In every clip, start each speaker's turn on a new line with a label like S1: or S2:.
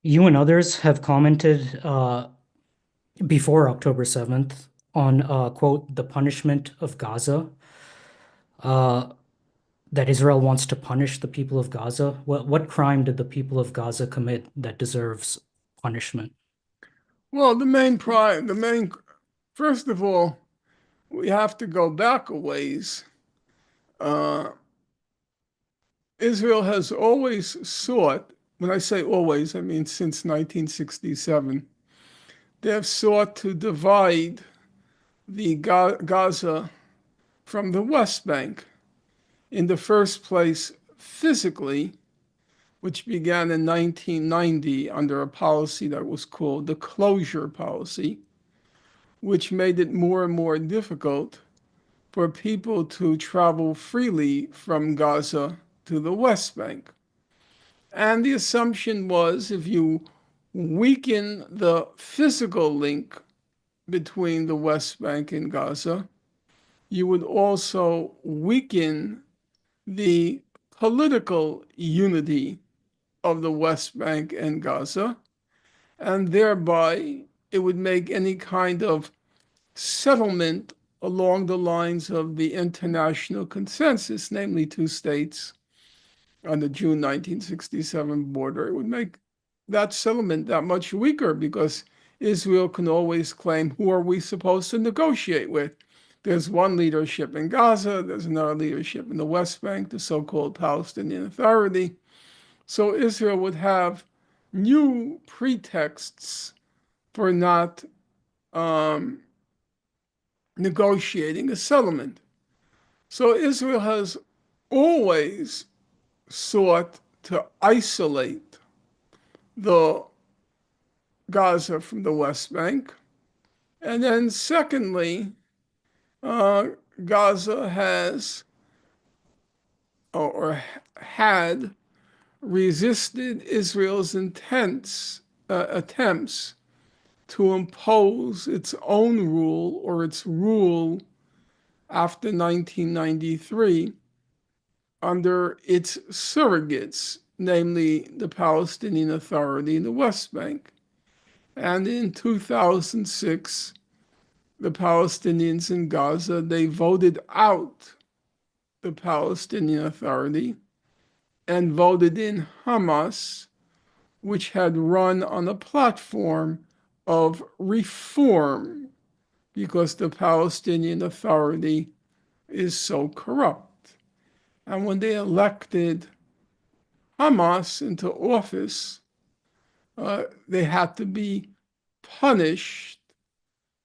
S1: You and others have commented before October 7th on, quote, the punishment of Gaza, uh, that Israel wants to punish the people of Gaza. What crime did the people of Gaza commit that deserves punishment?
S2: Well, first of all, we have to go back a ways. Uh, Israel has always sought, when I say always, I mean since 1967, they have sought to divide the Gaza from the West Bank. In the first place, physically, which began in 1990 under a policy that was called the closure policy, which made it more and more difficult for people to travel freely from Gaza to the West Bank. And the assumption was if you weaken the physical link between the West Bank and Gaza, you would also weaken the political unity of the West Bank and Gaza, and thereby it would make any kind of settlement along the lines of the international consensus, namely two states on the June 1967 border. It would make that settlement that much weaker because Israel can always claim, who are we supposed to negotiate with? There's one leadership in Gaza, there's another leadership in the West Bank, the so called Palestinian Authority. So Israel would have new pretexts for not um, negotiating a settlement. So Israel has always sought to isolate the Gaza from the West Bank. And then, secondly, uh, Gaza has or had resisted Israel's attempts to impose its own rule or its rule after 1993 under its surrogates, namely the Palestinian Authority in the West Bank. And in 2006, the Palestinians in Gaza, they voted out the Palestinian Authority and voted in Hamas, which had run on a platform of reform because the Palestinian Authority is so corrupt. And when they elected Hamas into office, they had to be punished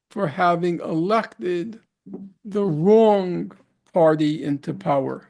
S2: for having elected the wrong party into power.